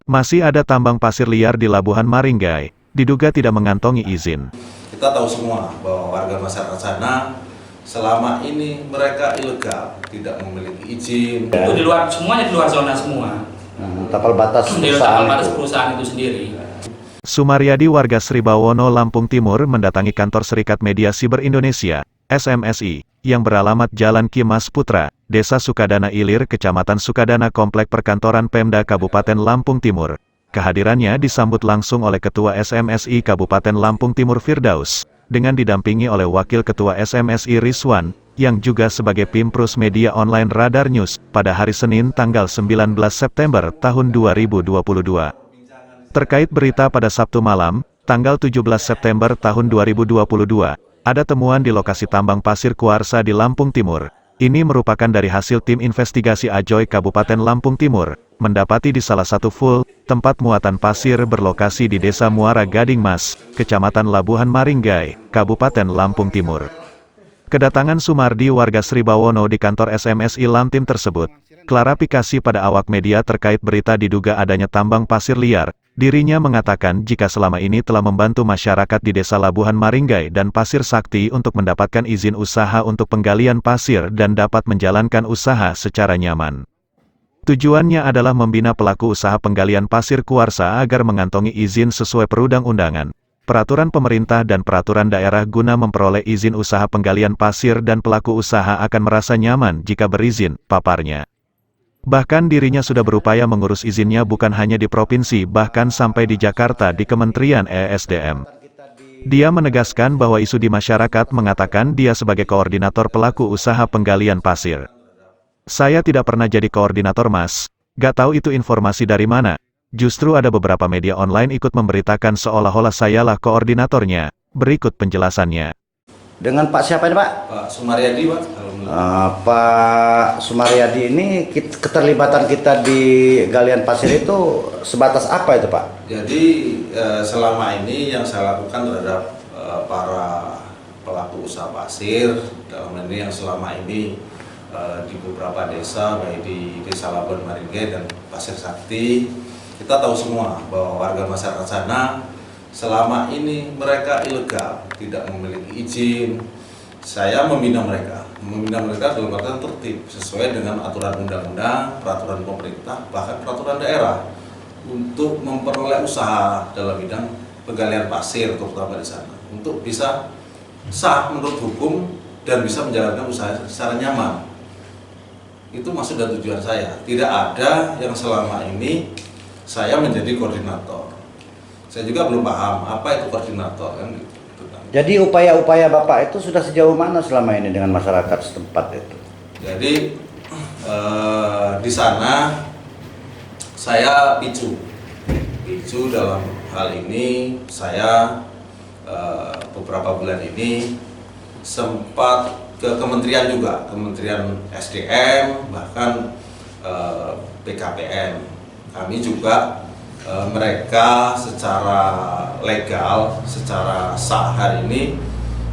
Masih ada tambang pasir liar di Labuhan Maringgai, diduga tidak mengantongi izin. Kita tahu semua bahwa warga masyarakat sana selama ini mereka ilegal, tidak memiliki izin. Itu di luar, semuanya di luar zona semua. Tapal batas perusahaan itu sendiri. Sumaryadi warga Sribawono, Lampung Timur mendatangi kantor Serikat Media Siber Indonesia, SMSI, yang beralamat Jalan Kimas Putra, Desa Sukadana Ilir, Kecamatan Sukadana, Komplek Perkantoran Pemda Kabupaten Lampung Timur. Kehadirannya disambut langsung oleh Ketua SMSI Kabupaten Lampung Timur Firdaus, dengan didampingi oleh Wakil Ketua SMSI Rizwan, yang juga sebagai Pimprus Media Online Radar News, pada hari Senin tanggal 19 September tahun 2022. Terkait berita pada Sabtu malam, tanggal 17 September tahun 2022, ada temuan di lokasi tambang pasir kuarsa di Lampung Timur. Ini merupakan dari hasil tim investigasi Ajoy Kabupaten Lampung Timur, mendapati di salah satu full, tempat muatan pasir berlokasi di Desa Muara Gading Mas, Kecamatan Labuhan Maringgai, Kabupaten Lampung Timur. Kedatangan Sumardi warga Sribawono di kantor SMSI Lamtim tersebut, klarifikasi pada awak media terkait berita diduga adanya tambang pasir liar. Dirinya mengatakan jika selama ini telah membantu masyarakat di Desa Labuhan Maringgai dan Pasir Sakti untuk mendapatkan izin usaha untuk penggalian pasir dan dapat menjalankan usaha secara nyaman. Tujuannya adalah membina pelaku usaha penggalian pasir kuarsa agar mengantongi izin sesuai perundang-undangan, peraturan pemerintah dan peraturan daerah guna memperoleh izin usaha penggalian pasir dan pelaku usaha akan merasa nyaman jika berizin, paparnya. Bahkan dirinya sudah berupaya mengurus izinnya bukan hanya di provinsi bahkan sampai di Jakarta di Kementerian ESDM. Dia menegaskan bahwa isu di masyarakat mengatakan dia sebagai koordinator pelaku usaha penggalian pasir. Saya tidak pernah jadi koordinator mas, gak tahu itu informasi dari mana. Justru ada beberapa media online ikut memberitakan seolah-olah sayalah koordinatornya. Berikut penjelasannya. Dengan Pak siapa ini Pak? Pak Sumaryadi, Pak. Pak Sumaryadi ini keterlibatan kita di galian pasir itu sebatas apa itu Pak? Jadi selama ini yang saya lakukan terhadap para pelaku usaha pasir, dalam ini yang selama ini di beberapa desa, baik di Desa Labuhan Maringgai dan Pasir Sakti, kita tahu semua bahwa warga masyarakat sana selama ini mereka ilegal, tidak memiliki izin. Saya membina mereka dalam artian tertib sesuai dengan aturan undang-undang, peraturan pemerintah, bahkan peraturan daerah untuk memperoleh usaha dalam bidang penggalian pasir terutama di sana untuk bisa sah menurut hukum dan bisa menjalankan usaha secara nyaman. Itu maksud dan tujuan saya. Tidak ada yang selama ini saya menjadi koordinator. Saya juga belum paham apa itu koordinator kan gitu. Jadi upaya-upaya Bapak itu sudah sejauh mana selama ini dengan masyarakat setempat itu? Jadi di sana saya picu dalam hal ini. Saya beberapa bulan ini sempat ke kementerian juga, Kementerian SDM, bahkan BKPM. Kami juga mereka secara legal, secara sah hari ini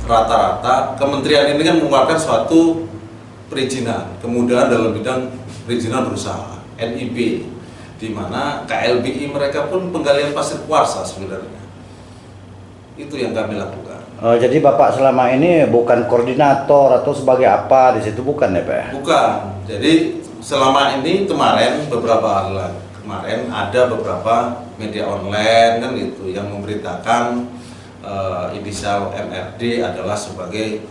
rata-rata kementerian ini kan mengeluarkan suatu perizinan, kemudahan dalam bidang perizinan berusaha NIB, di mana KLBI mereka pun penggalian pasir kuarsa sebenarnya. Itu yang kami lakukan. Oh, jadi Bapak selama ini bukan koordinator atau sebagai apa di situ bukan ya Pak? Bukan. Jadi selama ini beberapa hari lalu kemarin ada beberapa media online kan gitu yang memberitakan inisial MRD adalah sebagai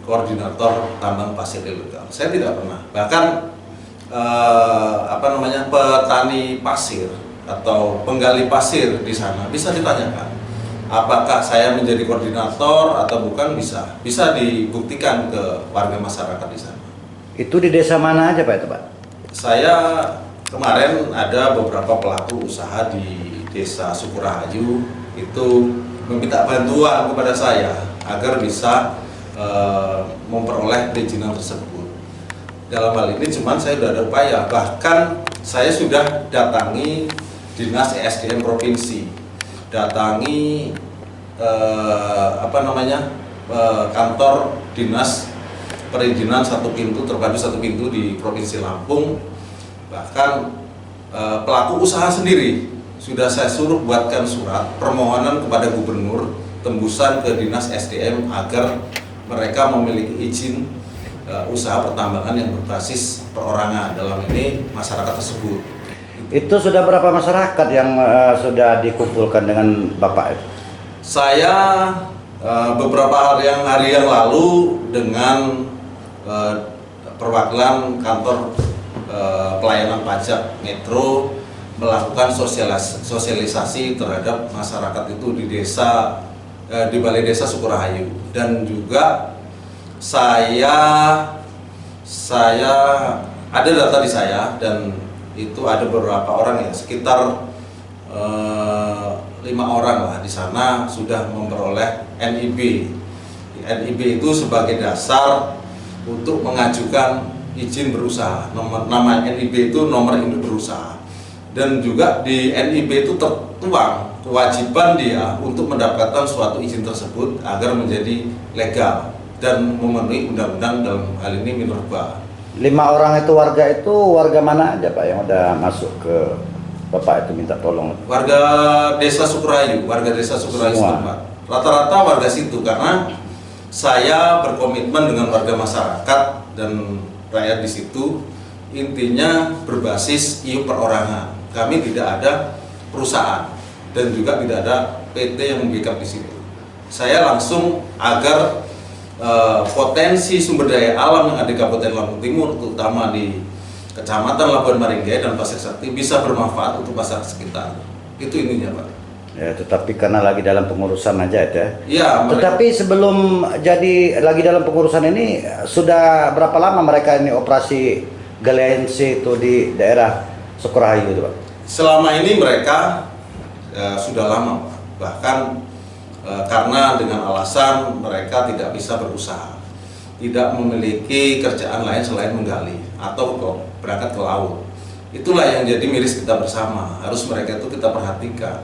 koordinator tambang pasir ilegal. Saya tidak pernah. Bahkan petani pasir atau penggali pasir di sana bisa ditanyakan. Apakah saya menjadi koordinator atau bukan, bisa dibuktikan ke warga masyarakat di sana. Itu di desa mana aja Pak itu Pak? Saya kemarin ada beberapa pelaku usaha di Desa Sukurahayu itu meminta bantuan kepada saya agar bisa memperoleh perizinan tersebut. Dalam hal ini cuman saya sudah ada upaya, bahkan saya sudah datangi Dinas ESDM Provinsi, datangi kantor Dinas Perizinan satu pintu, terpadu satu pintu di Provinsi Lampung. Bahkan pelaku usaha sendiri sudah saya suruh buatkan surat permohonan kepada gubernur tembusan ke dinas SDM agar mereka memiliki izin usaha pertambangan yang berbasis perorangan, dalam ini masyarakat tersebut. Itu sudah berapa masyarakat yang sudah dikumpulkan dengan Bapak itu? Saya beberapa hari yang lalu dengan perwakilan kantor pelayanan pajak Metro melakukan sosialisasi terhadap masyarakat itu di desa, di Balai Desa Sukurahayu, dan juga saya ada data di saya, dan itu ada beberapa orang ya, sekitar 5 orang lah di sana sudah memperoleh NIB. NIB itu sebagai dasar untuk mengajukan izin berusaha. Nama NIB itu nomor induk berusaha. Dan juga di NIB itu tertuang kewajiban dia untuk mendapatkan suatu izin tersebut agar menjadi legal dan memenuhi undang-undang, dalam hal ini minerba. 5 orang itu warga mana aja Pak yang udah masuk ke Bapak itu minta tolong? Warga Desa Sukurahayu, setempat. Rata-rata warga situ, karena saya berkomitmen dengan warga masyarakat dan rakyat di situ, intinya berbasis iup perorangan. Kami tidak ada perusahaan dan juga tidak ada PT yang membackup di situ. Saya langsung agar potensi sumber daya alam yang ada di Kabupaten Lampung Timur, terutama di Kecamatan Labuan Maringgai dan Pasir Sakti, bisa bermanfaat untuk masyarakat sekitar. Itu intinya, Pak. Ya, tetapi karena lagi dalam pengurusan aja ya. Iya. Tetapi sebelum jadi lagi dalam pengurusan ini, sudah berapa lama mereka ini operasi galian C itu di daerah Sukurahayu itu, Pak? Selama ini mereka sudah lama, Pak. Bahkan karena dengan alasan mereka tidak bisa berusaha, tidak memiliki kerjaan lain selain menggali atau berangkat ke laut. Itulah yang jadi miris kita bersama. Harus mereka itu kita perhatikan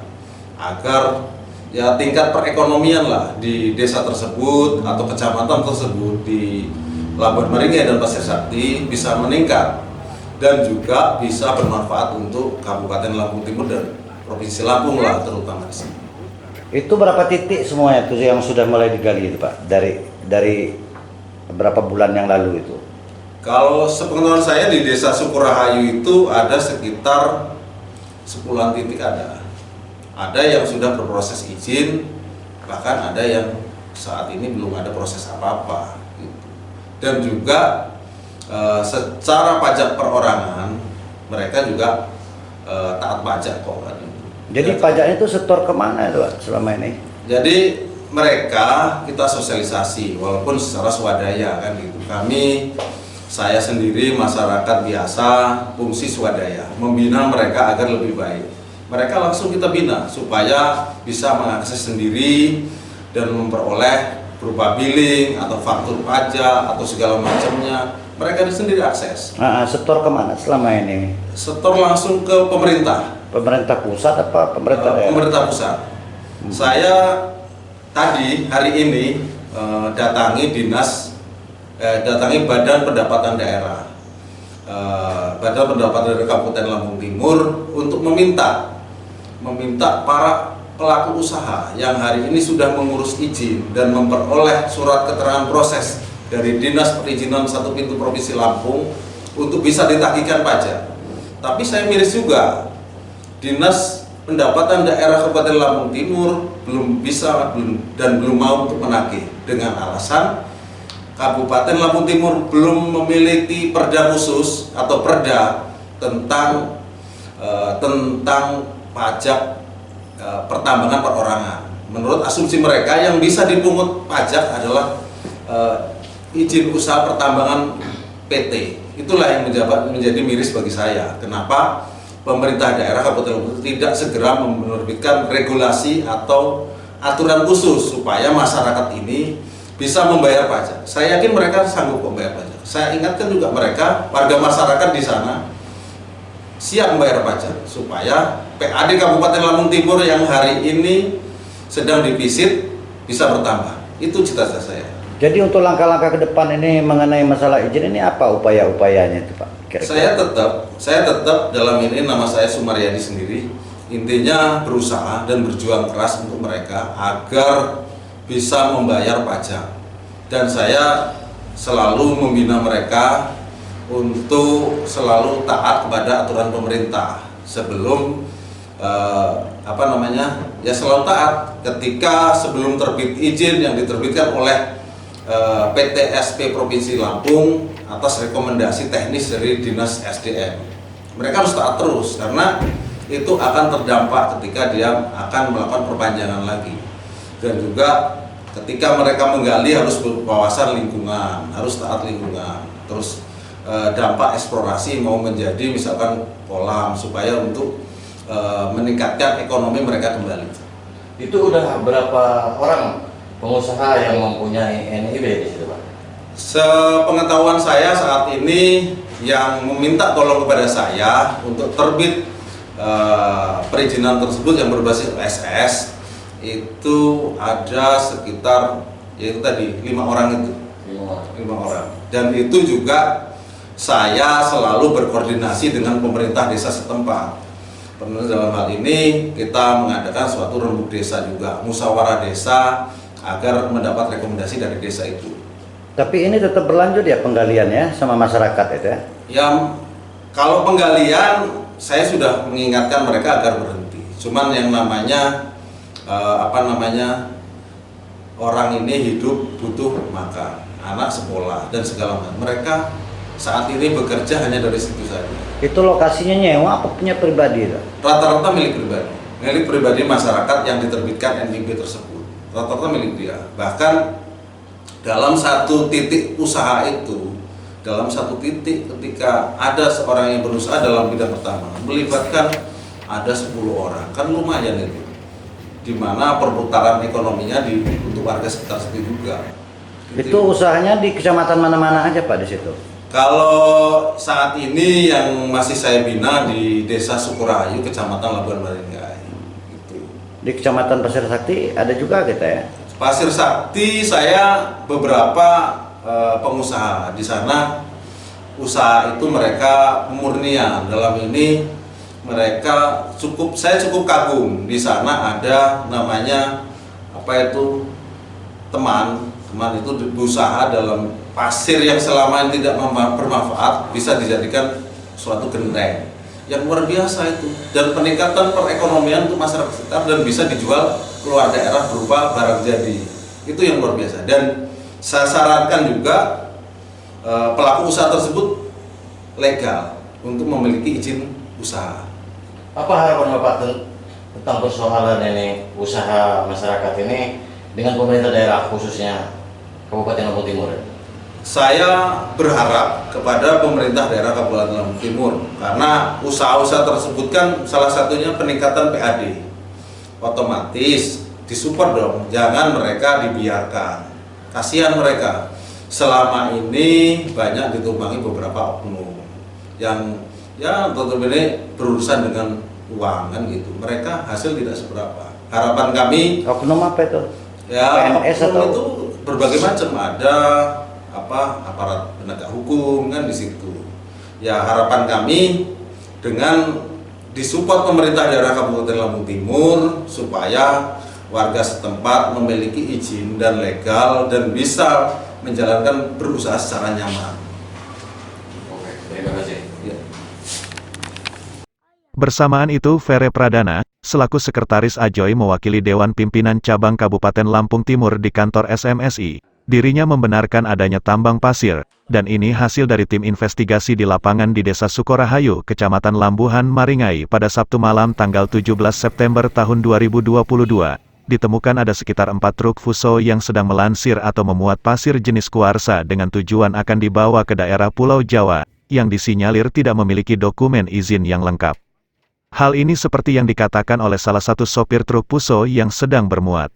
agar ya tingkat perekonomian lah di desa tersebut atau kecamatan tersebut di Labuan Maringgai dan Pasir Sakti bisa meningkat dan juga bisa bermanfaat untuk Kabupaten Lampung Timur dan Provinsi Lampung lah, terutama di sini. Itu berapa titik semuanya itu yang sudah mulai digali itu, Pak? Dari berapa bulan yang lalu itu? Kalau sepengetahuan saya di Desa Sukurahayu itu ada sekitar 10-an titik ada. Ada yang sudah berproses izin, bahkan ada yang saat ini belum ada proses apa-apa. Gitu. Dan juga secara pajak perorangan mereka juga taat pajak kok kan. Jadi pajaknya itu setor kemana itu, Pak, selama ini? Jadi mereka kita sosialisasi walaupun secara swadaya kan gitu. Saya sendiri masyarakat biasa fungsi swadaya, membina mereka agar lebih baik. Mereka langsung kita bina supaya bisa mengakses sendiri dan memperoleh berupa billing atau faktur pajak atau segala macamnya. Mereka sendiri akses. Setor kemana selama ini? Setor langsung ke pemerintah. Pemerintah pusat apa pemerintah daerah? Pemerintah pusat. Saya tadi hari ini datangi Badan Pendapatan Daerah, Badan Pendapatan Daerah Kabupaten Lampung Timur untuk meminta para pelaku usaha yang hari ini sudah mengurus izin dan memperoleh surat keterangan proses dari Dinas Perizinan Satu Pintu Provinsi Lampung untuk bisa ditagihkan pajak. Tapi saya miris juga, Dinas Pendapatan Daerah Kabupaten Lampung Timur belum bisa dan belum mau untuk menagih dengan alasan Kabupaten Lampung Timur belum memiliki perda khusus atau perda tentang pajak pertambangan perorangan. Menurut asumsi mereka yang bisa dipungut pajak adalah izin usaha pertambangan PT. Itulah yang menjadi miris bagi saya. Kenapa pemerintah daerah Kabupaten Lampung tidak segera menerbitkan regulasi atau aturan khusus supaya masyarakat ini bisa membayar pajak. Saya yakin mereka sanggup membayar pajak. Saya ingatkan juga mereka, warga masyarakat di sana siap membayar pajak supaya PAD Kabupaten Lampung Timur yang hari ini sedang divisit bisa bertambah. Itu cita-cita saya. Jadi untuk langkah-langkah ke depan ini mengenai masalah izin ini apa upaya-upayanya itu, Pak? Saya tetap dalam ini, nama saya Sumaryadi sendiri. Intinya berusaha dan berjuang keras untuk mereka agar bisa membayar pajak. Dan saya selalu membina mereka untuk selalu taat kepada aturan pemerintah sebelum selalu taat ketika sebelum terbit izin yang diterbitkan oleh PT SP Provinsi Lampung atas rekomendasi teknis dari Dinas SDM. Mereka harus taat terus karena itu akan terdampak ketika dia akan melakukan perpanjangan lagi. Dan juga ketika mereka menggali harus berwawasan lingkungan, harus taat lingkungan. Terus dampak eksplorasi mau menjadi misalkan kolam supaya untuk meningkatkan ekonomi mereka kembali. Itu udah berapa orang pengusaha yang mempunyai NIB di situ, Pak? Sepengetahuan saya saat ini yang meminta tolong kepada saya untuk terbit perizinan tersebut yang berbasis SS itu ada sekitar yaitu tadi 5 orang itu. 5 orang. Dan itu juga saya selalu berkoordinasi dengan pemerintah desa setempat. Dalam hal ini kita mengadakan suatu rembuk desa juga, musyawarah desa agar mendapat rekomendasi dari desa itu. Tapi ini tetap berlanjut ya penggaliannya sama masyarakat itu ya? Yang kalau penggalian saya sudah mengingatkan mereka agar berhenti. Cuman yang namanya orang ini hidup butuh makan, anak sekolah dan segala macam. Mereka saat ini bekerja hanya dari situ saja. Itu lokasinya nyewa apa punya pribadi itu? Rata-rata milik pribadi masyarakat yang diterbitkan NIB tersebut. Rata-rata milik dia. Bahkan dalam satu titik usaha itu, dalam satu titik ketika ada seorang yang berusaha dalam bidang pertambangan melibatkan ada 10 orang, kan lumayan itu. Di mana perputaran ekonominya untuk warga sekitar situ juga. Itu usahanya di kecamatan mana-mana aja Pak di situ? Kalau saat ini yang masih saya bina di Desa Sukorahayu, Kecamatan Labuan Maringgai. Gitu. Di Kecamatan Pasir Sakti ada juga kita ya? Pasir Sakti saya beberapa pengusaha di sana, usaha itu mereka murnian. Dalam ini mereka saya cukup kagum. Di sana ada namanya teman itu berusaha dalam pasir yang selama ini tidak bermanfaat bisa dijadikan suatu genteng yang luar biasa itu, dan peningkatan perekonomian untuk masyarakat sekitar dan bisa dijual keluar daerah berupa barang jadi. Itu yang luar biasa. Dan saya sarankan juga pelaku usaha tersebut legal untuk memiliki izin usaha. Apa harapan Bapak tentang persoalan ini usaha masyarakat ini dengan pemerintah daerah khususnya Kabupaten Lampung Timur? Saya berharap kepada pemerintah daerah Kabupaten Lampung Timur karena usaha-usaha tersebut kan salah satunya peningkatan PAD. Otomatis disupport dong, jangan mereka dibiarkan. Kasihan mereka. Selama ini banyak ditumpangi beberapa oknum yang tentu ini berurusan dengan uang kan gitu. Mereka hasil tidak seberapa. Harapan kami oknum apa itu? Ya, PNS oknum atau itu berbagai macam, ada aparat penegak hukum kan di situ. Ya, harapan kami dengan disupport pemerintah daerah Kabupaten Lampung Timur supaya warga setempat memiliki izin dan legal dan bisa menjalankan berusaha secara nyaman. Oke, terima kasih. Ya. Bersamaan itu, Vere Pradana, selaku Sekretaris Ajoy mewakili Dewan Pimpinan Cabang Kabupaten Lampung Timur di kantor SMSI, dirinya membenarkan adanya tambang pasir, dan ini hasil dari tim investigasi di lapangan di Desa Sukorahayu, Kecamatan Lambuhan, Maringgai pada Sabtu malam tanggal 17 September tahun 2022. Ditemukan ada sekitar 4 truk fuso yang sedang melansir atau memuat pasir jenis kuarsa dengan tujuan akan dibawa ke daerah Pulau Jawa, yang disinyalir tidak memiliki dokumen izin yang lengkap. Hal ini seperti yang dikatakan oleh salah satu sopir truk fuso yang sedang bermuat.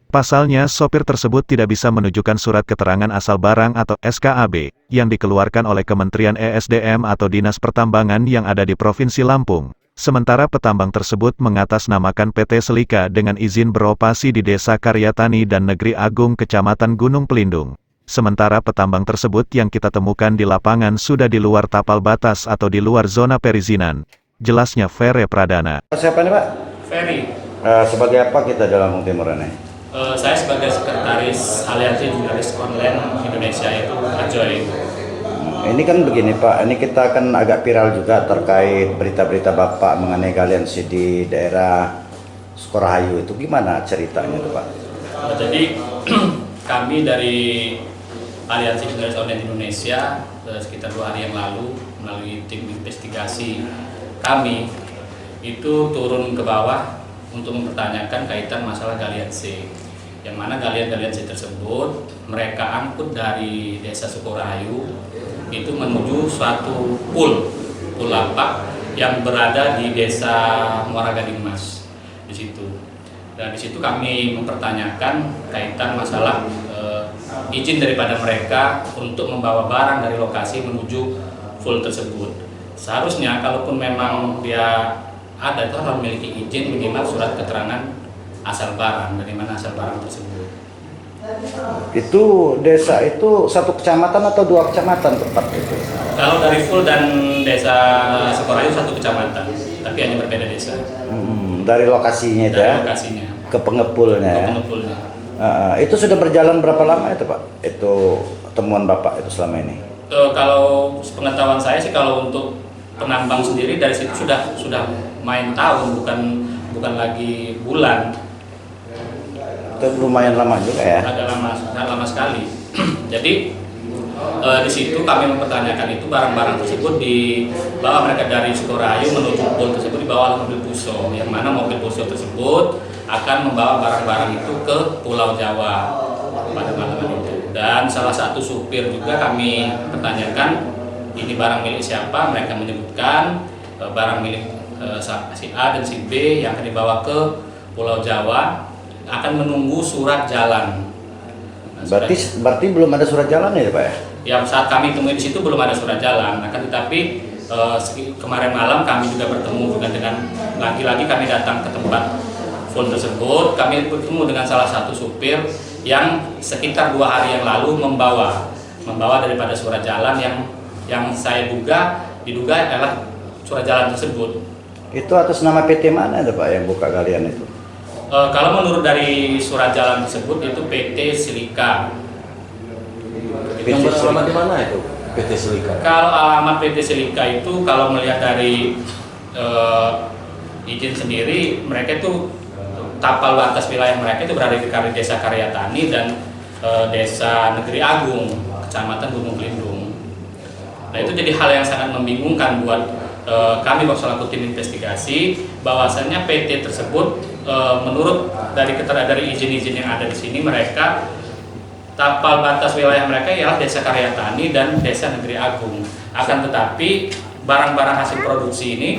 Pasalnya, sopir tersebut tidak bisa menunjukkan surat keterangan asal barang atau SKAB, yang dikeluarkan oleh Kementerian ESDM atau Dinas Pertambangan yang ada di Provinsi Lampung. Sementara petambang tersebut mengatasnamakan PT Selika dengan izin beroperasi di Desa Karyatani dan Negeri Agung Kecamatan Gunung Pelindung. sementara petambang tersebut yang kita temukan di lapangan sudah di luar tapal batas atau di luar zona perizinan. Jelasnya Ferry Pradana. Siapa nih Pak? Ferry, Sebagai apa kita di Lampung Timur ini? saya sebagai sekretaris Aliansi Jurnalis Online Indonesia itu Ajoy. Ini kan begini Pak, ini kita kan agak viral juga terkait berita-berita Bapak mengenai aliansi di daerah Sukorahayu itu gimana ceritanya tuh Pak? Jadi kami dari Aliansi Jurnalis Online Indonesia sekitar 2 hari yang lalu melalui tim investigasi kami itu turun ke bawah untuk mempertanyakan kaitan masalah galian C, yang mana galian-galian C tersebut mereka angkut dari desa Sukorahayu itu menuju suatu pul lapak yang berada di desa Muara Gading Mas di situ. Dan di situ kami mempertanyakan kaitan masalah izin daripada mereka untuk membawa barang dari lokasi menuju pul tersebut. Seharusnya kalaupun memang dia ada itu harus memiliki izin minimal surat keterangan asal barang, dari mana asal barang tersebut. Itu desa itu satu kecamatan atau 2 kecamatan tepat itu? Kalau dari full dan desa Sukorahayu satu kecamatan, tapi hanya berbeda desa. Dari lokasinya itu Dari ya? lokasinya, Ke pengepulnya ya? pengepulnya. Itu sudah berjalan berapa lama itu Pak? Itu temuan Bapak itu selama ini? Kalau pengetahuan saya sih kalau untuk penambang sendiri dari situ sudah main tahun, bukan lagi bulan. Itu lumayan lama juga ya? Agak lama sekali. Jadi di situ kami mempertanyakan itu barang-barang tersebut dibawa mereka dari Sukorahayu menuju pul tersebut dibawa oleh mobil Puso, yang mana mobil Puso tersebut akan membawa barang-barang itu ke Pulau Jawa pada malam itu. Dan salah satu supir juga kami pertanyakan ini barang milik siapa, mereka menyebutkan barang milik si A dan si B yang akan dibawa ke Pulau Jawa, akan menunggu surat jalan. Nah, Berarti belum ada surat jalan ya Pak ya? Yang saat kami temui di situ belum ada surat jalan. Akan tetapi kemarin malam kami juga bertemu dengan lagi-lagi kami datang ke tempat full tersebut. Kami bertemu dengan salah satu supir yang sekitar 2 hari yang lalu membawa daripada surat jalan yang saya diduga adalah surat jalan tersebut. Itu atas nama PT mana itu Pak yang buka galian itu? Kalau menurut dari surat jalan tersebut itu PT Silika. Yang beralamat di mana itu PT Silika? Kalau alamat PT Silika itu kalau melihat dari izin sendiri, mereka itu tapal batas wilayah mereka itu berada di Desa Karyatani dan Desa Negeri Agung, Kecamatan Gunung Kelindung. Nah itu jadi hal yang sangat membingungkan buat kami selaku tim investigasi, bahwasannya PT tersebut menurut dari izin-izin yang ada di sini, mereka tapal batas wilayah mereka ialah Desa Karyatani dan Desa Negeri Agung. Akan tetapi barang-barang hasil produksi ini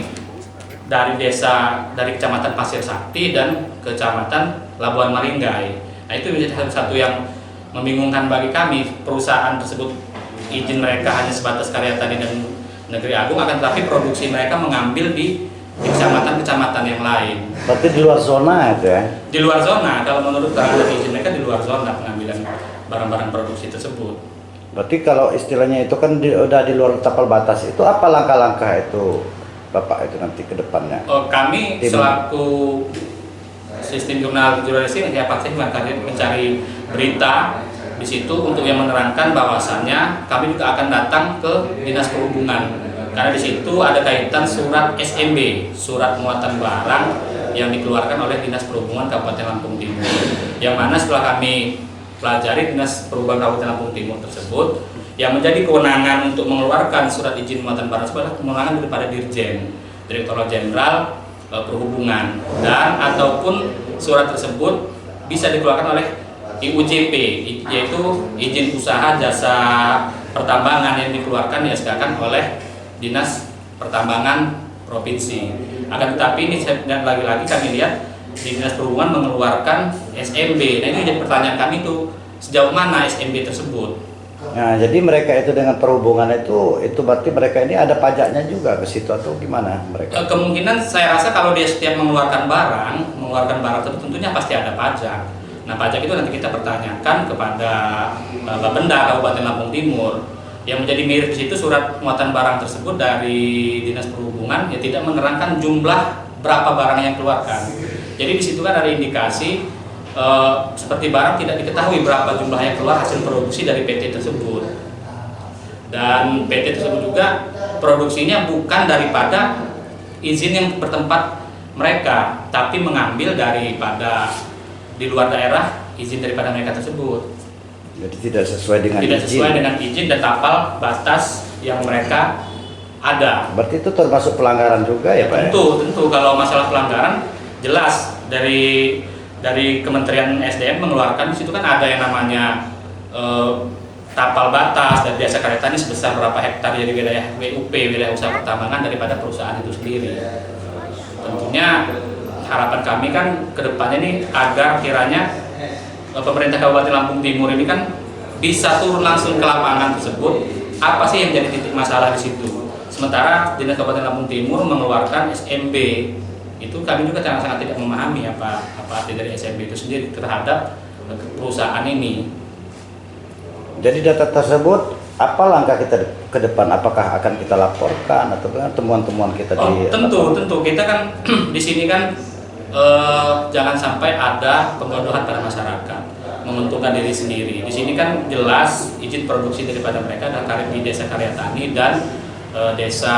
dari Kecamatan Pasir Sakti dan Kecamatan Labuan Maringgai. Nah itu menjadi satu yang membingungkan bagi kami. Perusahaan tersebut izin mereka hanya sebatas Karyatani dan Negeri Agung, akan tetapi produksi mereka mengambil di kecamatan-kecamatan yang lain. Berarti di luar zona itu ya? Di luar zona, kalau menurut keterangan izin mereka di luar zona pengambilan barang-barang produksi tersebut. Berarti kalau istilahnya itu kan udah di luar tapal batas, itu apa langkah-langkah itu Bapak itu nanti ke depannya? Kami selaku sistem jurnalistik ya pasti mencari berita di situ untuk yang menerangkan bahwasannya kami juga akan datang ke Dinas Perhubungan, karena di situ ada kaitan surat SMB, surat muatan barang yang dikeluarkan oleh Dinas Perhubungan Kabupaten Lampung Timur, yang mana setelah kami pelajari Dinas Perhubungan Kabupaten Lampung Timur tersebut yang menjadi kewenangan untuk mengeluarkan surat izin muatan barang sebagai kewenangan daripada Dirjen, Direktorat Jenderal Perhubungan, dan ataupun surat tersebut bisa dikeluarkan oleh IUJP, yaitu izin usaha jasa pertambangan yang dikeluarkan diaskakan oleh Dinas Pertambangan Provinsi. Akan tetapi ini dan lagi-lagi kami lihat di Dinas Perhubungan mengeluarkan SMB. Nah ini jadi pertanyaan kami itu sejauh mana SMB tersebut. Nah, jadi mereka itu dengan perhubungan itu berarti mereka ini ada pajaknya juga ke situ atau gimana mereka? Kemungkinan saya rasa kalau dia setiap mengeluarkan barang tersebut tentunya pasti ada pajak. Nah, pajak itu nanti kita pertanyakan kepada Bapenda Kabupaten Lampung Timur. Yang menjadi mirip di situ surat muatan barang tersebut dari Dinas Perhubungan ya tidak menerangkan jumlah berapa barang yang keluarkan. Jadi di situ kan ada indikasi seperti barang tidak diketahui berapa jumlah yang keluar hasil produksi dari PT tersebut. Dan PT tersebut juga produksinya bukan daripada izin yang bertempat mereka, tapi mengambil daripada di luar daerah izin daripada mereka tersebut. Jadi tidak sesuai dengan Tidak izin. sesuai dengan izin dan tapal batas yang mereka ada. Berarti itu termasuk pelanggaran juga ya Pak? Ya? Tentu kalau masalah pelanggaran jelas dari Kementerian SDM mengeluarkan di situ kan ada yang namanya tapal batas dan biasa karya tani sebesar berapa hektar dari wilayah WUP, wilayah usaha pertambangan daripada perusahaan itu sendiri. Tentunya harapan kami kan kedepannya nih agar kiranya pemerintah Kabupaten Lampung Timur ini kan bisa turun langsung ke lapangan tersebut. Apa sih yang jadi titik masalah di situ? Sementara Dinas Kabupaten Lampung Timur mengeluarkan SMB, itu kami juga sangat tidak memahami apa arti dari SMB itu sendiri terhadap perusahaan ini. Jadi data tersebut apa langkah kita ke depan? Apakah akan kita laporkan atau temuan-temuan kita di? Tentu kita kan di sini kan jangan sampai ada pembodohan pada masyarakat, menguntungkan diri sendiri. Di sini kan jelas izin produksi daripada mereka adalah di Desa Karya Tani dan Desa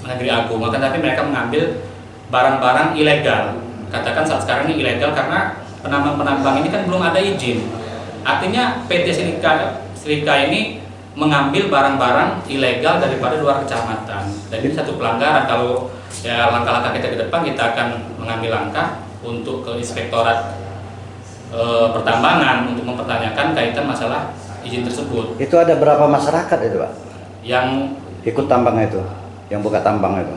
Negeri Agung. Akan tapi mereka mengambil barang-barang ilegal. Katakan saat sekarang ini ilegal karena penambang-penambang ini kan belum ada izin. Artinya PT Silika ini mengambil barang-barang ilegal daripada luar kecamatan. Dan ini satu pelanggaran. Kalau ya langkah-langkah kita ke depan, kita akan mengambil langkah untuk ke Inspektorat Pertambangan untuk mempertanyakan kaitan masalah izin tersebut. Itu ada berapa masyarakat itu Pak? Yang Ikut tambang itu, yang buka tambang itu?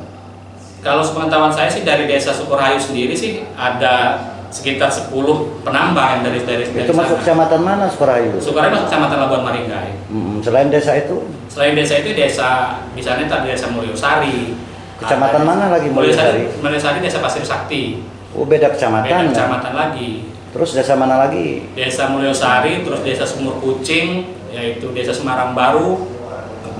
kalau sepengetahuan saya sih dari Desa Sukorayu sendiri sih ada sekitar 10 penambang yang dari Itu masuk kecamatan mana Sukorayu? Sukorayu masuk kecamatan Labuan Maringgai. Selain desa itu? Selain desa itu desa misalnya tadi Desa Mulyosari. Kecamatan mana lagi Mulyosari? Mulyosari Desa Pasir Sakti. Oh beda kecamatan. Beda Ya? kecamatan lagi. Terus desa mana lagi? Desa Mulyosari, terus Desa Sumur Kucing, yaitu Desa Semarang Baru.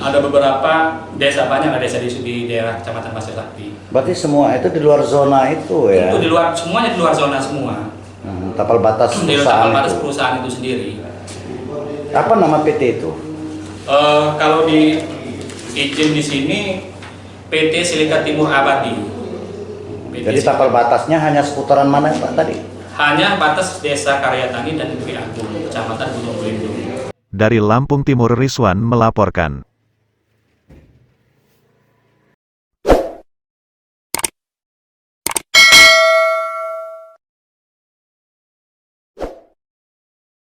Ada beberapa desa, banyak desa di daerah Kecamatan Pasir Sakti. Berarti semua itu di luar zona itu ya? Itu di luar, semuanya di luar zona semua. Tapal batas Di luar perusahaan tapal batas itu. perusahaan itu sendiri. Apa nama PT itu? Kalau di izin di sini PT Silika Timur Abadi. PT Jadi tapal batasnya hanya seputaran mana Pak tadi? hanya batas Desa Karya Tani dan Negeri Agung, Kecamatan Gunung Lindung. Dari Lampung Timur, Rizwan melaporkan.